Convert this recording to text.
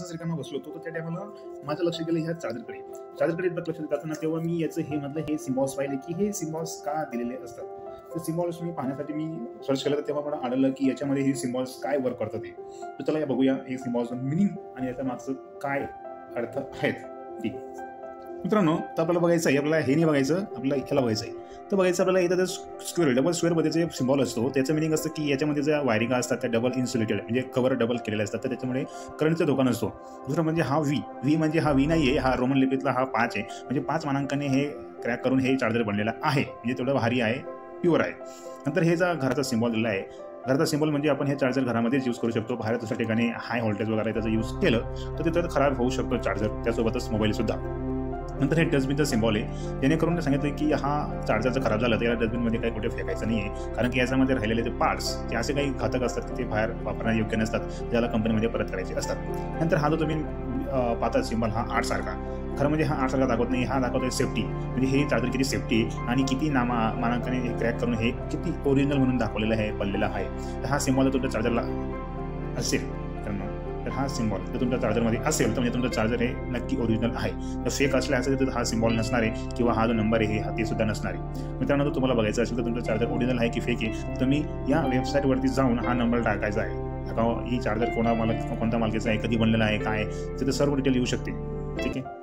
तसंच रिकामा बसलो होतो, तर त्या टायमाला माझं लक्ष गेलं ह्या चार्जरकडे लक्ष जाताना तेव्हा मी याचं हे म्हटलं हे सिम्बॉल्स पाहिले की हे सिम्बॉल्स का दिलेले असतात. तर सिम्बॉल्स मी पाहण्यासाठी मी सर्च केलं, तर तेव्हा मला आढळलं की याच्यामध्ये हे सिम्बॉल्स काय वर्क करतात ते. तर चला बघूया हे सिम्बॉल्स मिनिंग आणि याच्या मागचं काय अर्थ आहेत ते. मित्रांनो, तर आपल्याला बघायचं आहे, आपल्याला हे नाही बघायचं, आपल्याला ह्याला बघायचं आहे. तर बघायचं आपल्याला इथं स्क्वेअर डबल स्क्वेअरमध्ये जे सिम्बॉल असतो त्याचं मिनिंग असतं की याच्यामध्ये ज्या वायरिंग असतात त्या डबल इन्सुलेटेड म्हणजे कव्हर डबल केलेले असतात, तर त्याच्यामुळे करंटचा धोका नसतो. दुसरं म्हणजे हा व्ही म्हणजे हा व्ही नाही आहे, हा रोमन लिपीतला हा 5 आहे. म्हणजे 5 मानांकाने हे क्रॅक करून हे चार्जर बनलेलं आहे, म्हणजे तेवढं भारी आहे, प्युअर आहे. नंतर हे जा घराचा सिम्बॉल दिला आहे. घराचा सिम्बॉल म्हणजे आपण हे चार्जर घरामध्येच यूज करू शकतो. बाहेर दुसऱ्या ठिकाणी हाय व्होल्टेज वगैरे त्याचा यूज केलं तर तिथं खराब होऊ शकतो चार्जर, त्यासोबतच मोबाईलसुद्धा. नंतर हे डस्टबिनचा सिम्बॉल आहे, जेणेकरून सांगितलं की हा चार्जर जर खराब झाला तर या डस्टबिनमध्ये काही कुठे फेकायचं नाही आहे, कारण की याच्यामध्ये राहिलेले ते पार्ट्स ते असे काही घातक असतात की ते बाहेर वापरण्यास योग्य नसतात, ज्याला कंपनीमध्ये परत करायचे असतात. नंतर हा जो तुम्ही पाहता सिम्बॉल हा 8 सारखा, खरं म्हणजे हा 8 सारखा दाखवत नाही, हा दाखवतोय सेफ्टी. म्हणजे हे चार्जर किती सेफ्टी आणि किती मानांकाने हे क्रॅक करून हे किती ओरिजिनल म्हणून दाखवलेलं आहे, बनलेलं आहे. तर हा सिम्बॉल जर तुमच्या चार्जरला असेल तर हा सिम्बॉल जर तुमच्या चार्जरमध्ये असेल तर म्हणजे तुमचं चार्जर हे नक्की ओरिजिनल आहे. तर फेक असले असेल तर हा सिम्बॉल नसणार आहे किंवा हा जो नंबर आहे ते सुद्धा नसणार आहे. मित्रांनो, जर तुम्हाला बघायचं असेल तर तुमचं चार्जर ओरिजिनल आहे की फेक आहे, तुम्ही या वेबसाईटवरती जाऊन हा नंबर टाकायचा आहे. ही चार्जर कोणत्या मालकीचा आहे, कधी बनलेला आहे, काय, तिथे सर्व डिटेल येऊ शकते. ठीक आहे.